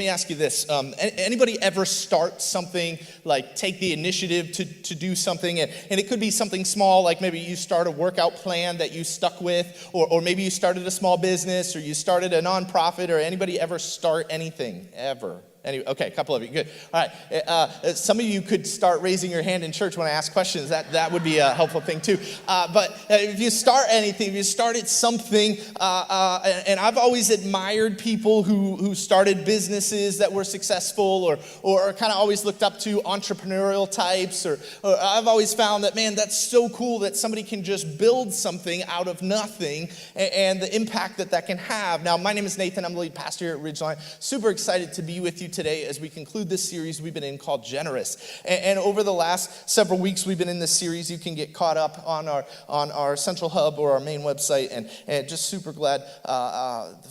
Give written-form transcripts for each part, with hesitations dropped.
me ask you this. Anybody ever start something, like take the initiative to do something, and it could be something small, like maybe you start a workout plan that you stuck with, or maybe you started a small business, or you started a nonprofit, or anybody ever start anything, ever? Okay, a couple of you, good. All right, some of you could start raising your hand in church when I ask questions. That would be a helpful thing too. But if you start anything, if you started something, and I've always admired people who started businesses that were successful, or kind of always looked up to entrepreneurial types, or I've always found that, man, that's so cool that somebody can just build something out of nothing, and the impact that can have. Now, my name is Nathan. I'm the lead pastor here at Ridgeline. Super excited to be with you today as we conclude this series we've been in called Generous. And over the last several weeks we've been in this series. You can get caught up on our central hub or our main website, and just super glad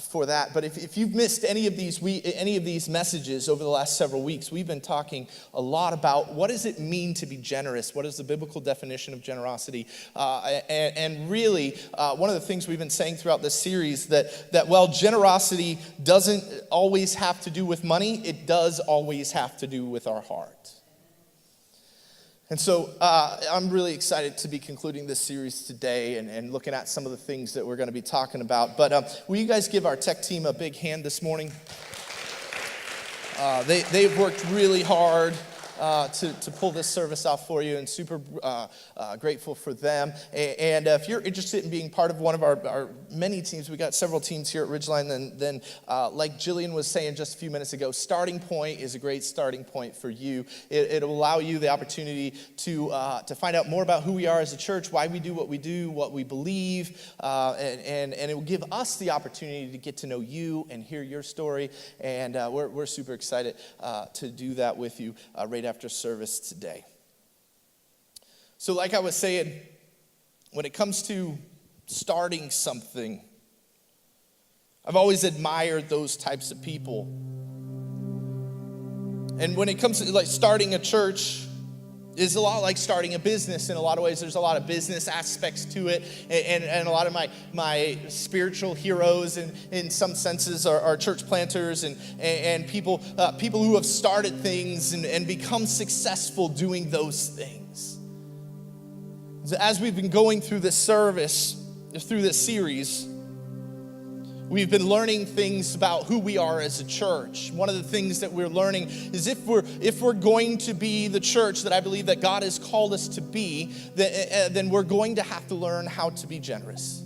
for that. But if you've missed any of these messages over the last several weeks, we've been talking a lot about what does it mean to be generous? What is the biblical definition of generosity? And really, one of the things we've been saying throughout this series that while generosity doesn't always have to do with money, it does always have to do with our heart. And so I'm really excited to be concluding this series today and looking at some of the things that we're going to be talking about. But will you guys give our tech team a big hand this morning? They've worked really hard to pull this service off for you, and super grateful for them. And if you're interested in being part of one of our many teams, we got several teams here at Ridgeline, then like Jillian was saying just a few minutes ago, Starting Point is a great starting point for you. It'll allow you the opportunity to find out more about who we are as a church, why we do, what we believe, and it will give us the opportunity to get to know you and hear your story, and we're super excited to do that with you right after service today. So like I was saying, when it comes to starting something, I've always admired those types of people. And when it comes to like starting a church, it's a lot like starting a business in a lot of ways. There's a lot of business aspects to it, and a lot of my spiritual heroes in some senses are church planters and people who have started things and become successful doing those things. So as we've been going through this series, we've been learning things about who we are as a church. One of the things that we're learning is if we're going to be the church that I believe that God has called us to be, then we're going to have to learn how to be generous.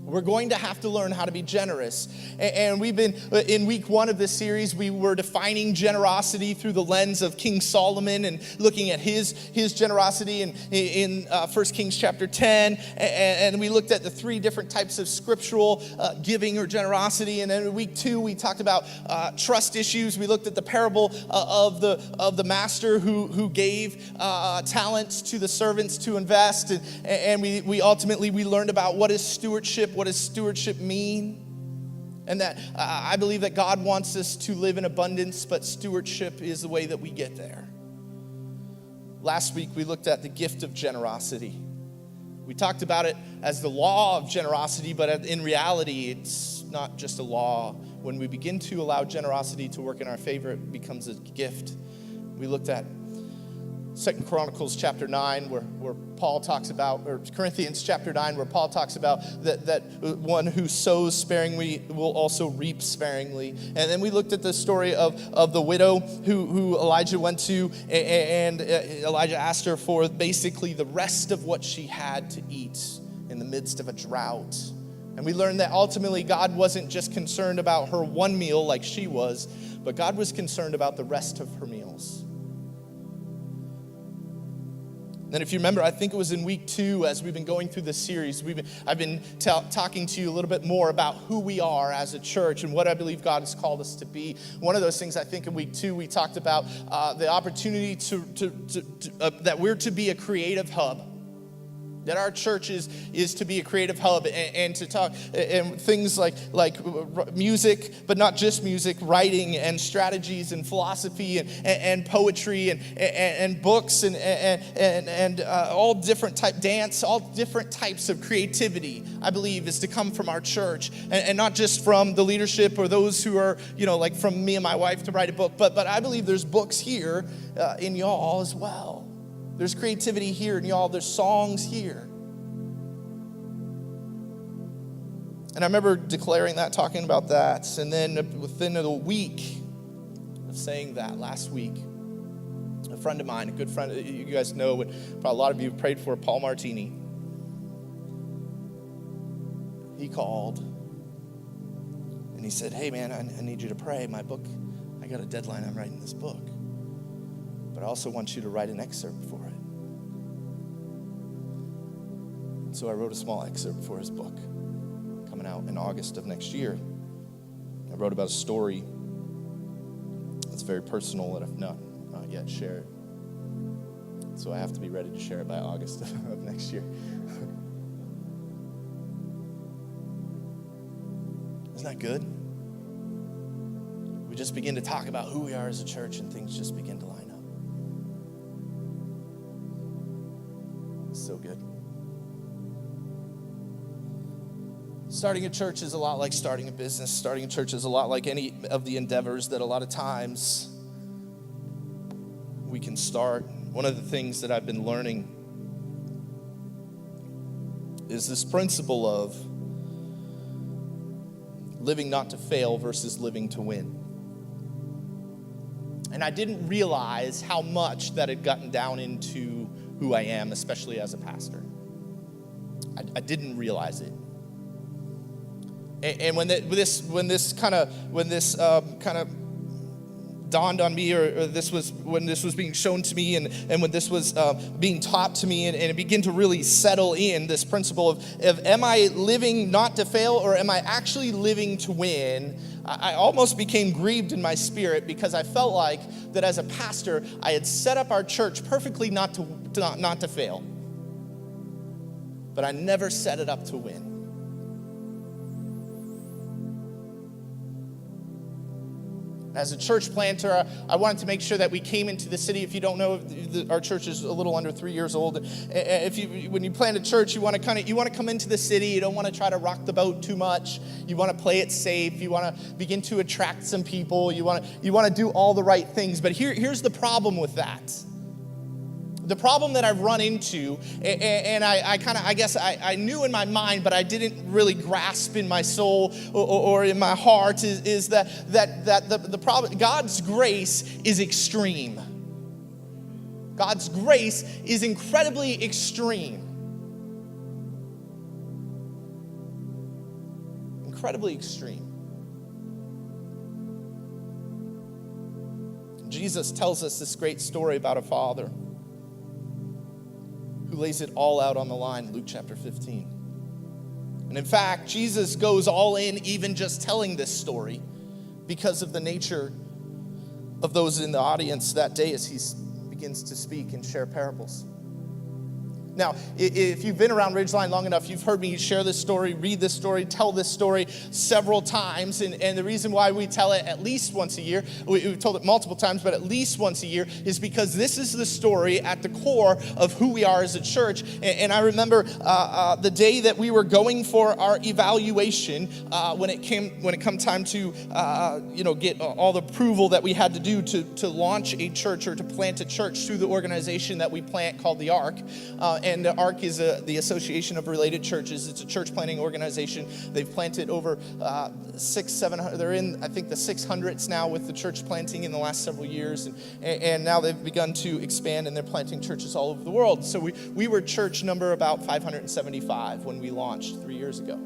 We're going to have to learn how to be generous. And we've been, in week 1 of this series, we were defining generosity through the lens of King Solomon and looking at his generosity in 1 Kings chapter 10. And we looked at the 3 different types of scriptural giving or generosity. And then in week 2, we talked about trust issues. We looked at the parable of the master who gave talents to the servants to invest. And we ultimately learned about what is stewardship. What does stewardship mean? And that I believe that God wants us to live in abundance, but stewardship is the way that we get there. Last week, we looked at the gift of generosity. We talked about it as the law of generosity, but in reality, it's not just a law. When we begin to allow generosity to work in our favor, it becomes a gift. We looked at 2 Chronicles chapter 9, where Paul talks about, or Corinthians chapter 9, where Paul talks about that one who sows sparingly will also reap sparingly. And then we looked at the story of the widow who Elijah went to, and Elijah asked her for basically the rest of what she had to eat in the midst of a drought. And we learned that ultimately God wasn't just concerned about her one meal like she was, but God was concerned about the rest of her meals. And if you remember, I think it was in week 2, as we've been going through this series, I've been talking to you a little bit more about who we are as a church and what I believe God has called us to be. One of those things, I think in week 2, we talked about the opportunity that we're to be a creative hub. That our church is to be a creative hub and to talk and things like music, but not just music, writing and strategies and philosophy and poetry and books and all different dance, all different types of creativity, I believe, is to come from our church and not just from the leadership or those who are, like from me and my wife to write a book, but I believe there's books here in y'all as well. There's creativity here in y'all. There's songs here. And I remember declaring that, talking about that. And then within a week of saying that, last week, a friend of mine, a good friend, you guys know, but probably a lot of you have prayed for, Paul Martini. He called and he said, hey man, I need you to pray. My book, I got a deadline. I'm writing this book. But I also want you to write an excerpt for it. So I wrote a small excerpt for his book, coming out in August of next year. I wrote about a story that's very personal that I've not yet shared. So I have to be ready to share it by August of next year. Isn't that good? We just begin to talk about who we are as a church and things just begin to line up. It's so good. Starting a church is a lot like starting a business. Starting a church is a lot like any of the endeavors that a lot of times we can start. One of the things that I've been learning is this principle of living not to fail versus living to win. And I didn't realize how much that had gotten down into who I am, especially as a pastor. I didn't realize it. And when this kind of dawned on me, or when this was being shown to me, and when this was being taught to me, and it began to really settle in, this principle of am I living not to fail, or am I actually living to win? I almost became grieved in my spirit because I felt like that as a pastor, I had set up our church perfectly not to fail, but I never set it up to win. As a church planter, I wanted to make sure that we came into the city. If you don't know, our church is a little under 3 years old. When you plant a church, you want to come into the city. You don't want to try to rock the boat too much. You want to play it safe. You want to begin to attract some people. You want to do all the right things. But here's the problem with that. The problem that I've run into, and I knew in my mind, but I didn't really grasp in my soul or in my heart, is that the problem. God's grace is extreme. God's grace is incredibly extreme. Incredibly extreme. Jesus tells us this great story about a father who lays it all out on the line, Luke chapter 15. And in fact, Jesus goes all in even just telling this story because of the nature of those in the audience that day as he begins to speak and share parables. Now, if you've been around Ridgeline long enough, you've heard me share this story, read this story, tell this story several times. And the reason why we tell it at least once a year, we've told it multiple times, but at least once a year, is because this is the story at the core of who we are as a church. And I remember the day that we were going for our evaluation, when it come time to get all the approval that we had to do to launch a church or to plant a church through the organization that we plant called the Ark. And the Ark is the Association of Related Churches. It's a church planting organization. They've planted over 600-700. They're in, I think, the 600s now with the church planting in the last several years. And now they've begun to expand, and they're planting churches all over the world. So we were church number about 575 when we launched 3 years ago.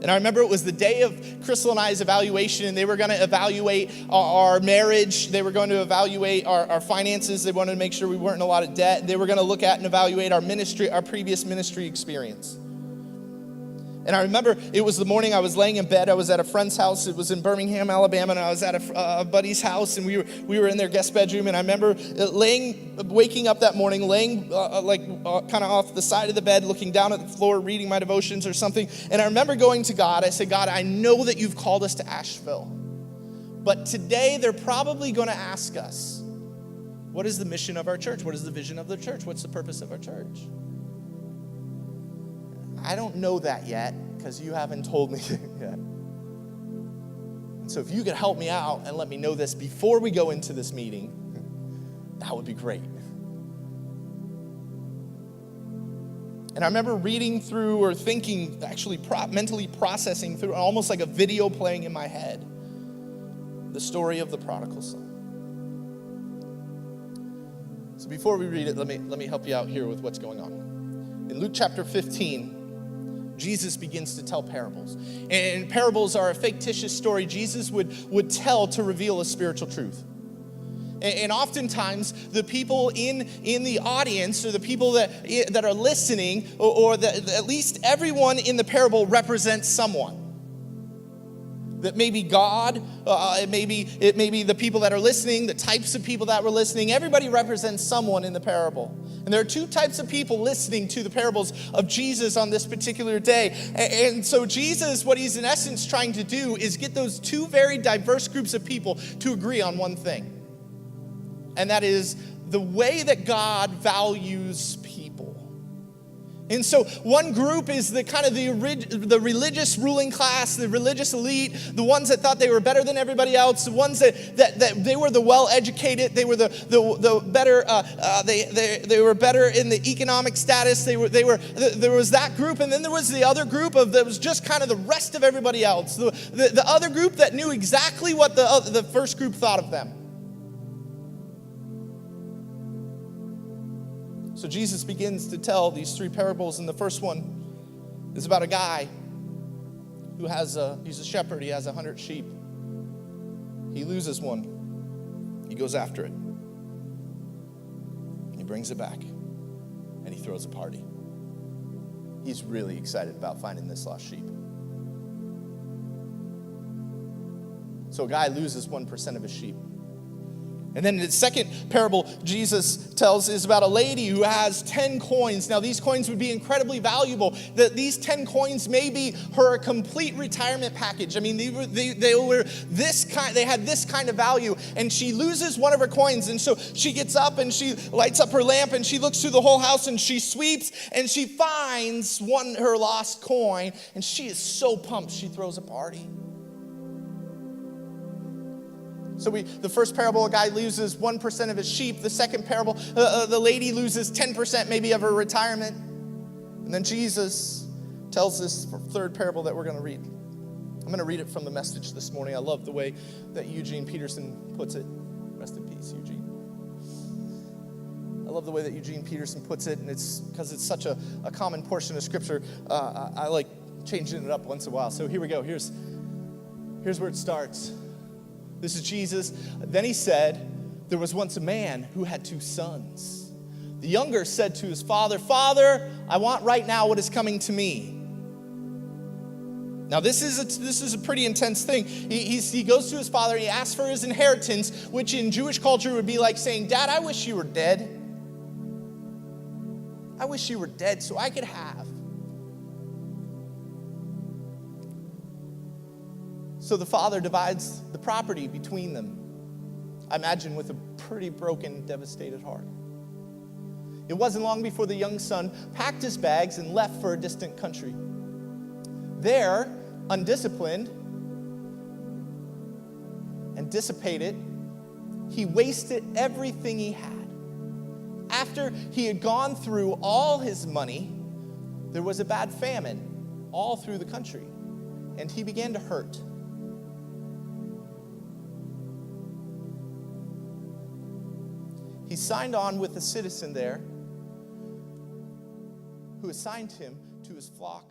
And I remember it was the day of Crystal and I's evaluation, and they were going to evaluate our marriage. They were going to evaluate our finances. They wanted to make sure we weren't in a lot of debt. They were going to look at and evaluate our ministry, our previous ministry experience. And I remember it was the morning I was laying in bed. I was at a friend's house. It was in Birmingham, Alabama, and I was at a buddy's house, and we were in their guest bedroom. And I remember waking up that morning, laying kind of off the side of the bed, looking down at the floor, reading my devotions or something. And I remember going to God. I said, God, I know that you've called us to Asheville, but today they're probably going to ask us, what is the mission of our church? What is the vision of the church? What's the purpose of our church? I don't know that yet because you haven't told me yet. And so if you could help me out and let me know this before we go into this meeting, that would be great. And I remember reading through or thinking, actually mentally processing through, almost like a video playing in my head, the story of the prodigal son. So before we read it, let me help you out here with what's going on. In Luke chapter 15, Jesus begins to tell parables. And parables are a fictitious story Jesus would tell to reveal a spiritual truth. And oftentimes, the people in the audience, or the people that are listening, or at least everyone in the parable represents someone. That may be God, it may be the people that are listening, the types of people that were listening. Everybody represents someone in the parable. And there are two types of people listening to the parables of Jesus on this particular day. And so Jesus, what he's in essence trying to do is get those two very diverse groups of people to agree on one thing. And that is the way that God values people. And so one group is the kind of the religious ruling class, the religious elite, the ones that thought they were better than everybody else, the ones that they were the well-educated, they were the better, they were better in the economic status. There was that group, and then there was the other group that was just kind of the rest of everybody else, the other group that knew exactly what the first group thought of them. So Jesus begins to tell these three parables, and the first one is about a guy who he's a shepherd. He has 100 sheep. He loses one. He goes after it. He brings it back, and he throws a party. He's really excited about finding this lost sheep. So a guy loses 1% of his sheep. And then the second parable Jesus tells is about a lady who has 10 coins. Now, these coins would be incredibly valuable. These 10 coins may be her complete retirement package. I mean, they were this kind. They had this kind of value. And she loses one of her coins. And so she gets up and she lights up her lamp and she looks through the whole house and she sweeps and she finds her lost coin. And she is so pumped. She throws a party. So the first parable, a guy loses 1% of his sheep. The second parable, the lady loses 10% maybe of her retirement. And then Jesus tells this third parable that we're going to read. I'm going to read it from the Message this morning. I love the way that Eugene Peterson puts it. Rest in peace, Eugene. I love the way that Eugene Peterson puts it, and it's because it's such a common portion of Scripture. I like changing it up once in a while. So here we go. Here's where it starts. This is Jesus. Then he said, there was once a man who had 2 sons. The younger said to his father, Father, I want right now what is coming to me. Now this is a pretty intense thing. He goes to his father and he asks for his inheritance, which in Jewish culture would be like saying, Dad, I wish you were dead. I wish you were dead so I could have. So the father divides the property between them, I imagine with a pretty broken, devastated heart. It wasn't long before the young son packed his bags and left for a distant country. There, undisciplined and dissipated, he wasted everything he had. After he had gone through all his money, there was a bad famine all through the country, and he began to hurt. He signed on with a citizen there who assigned him to his flock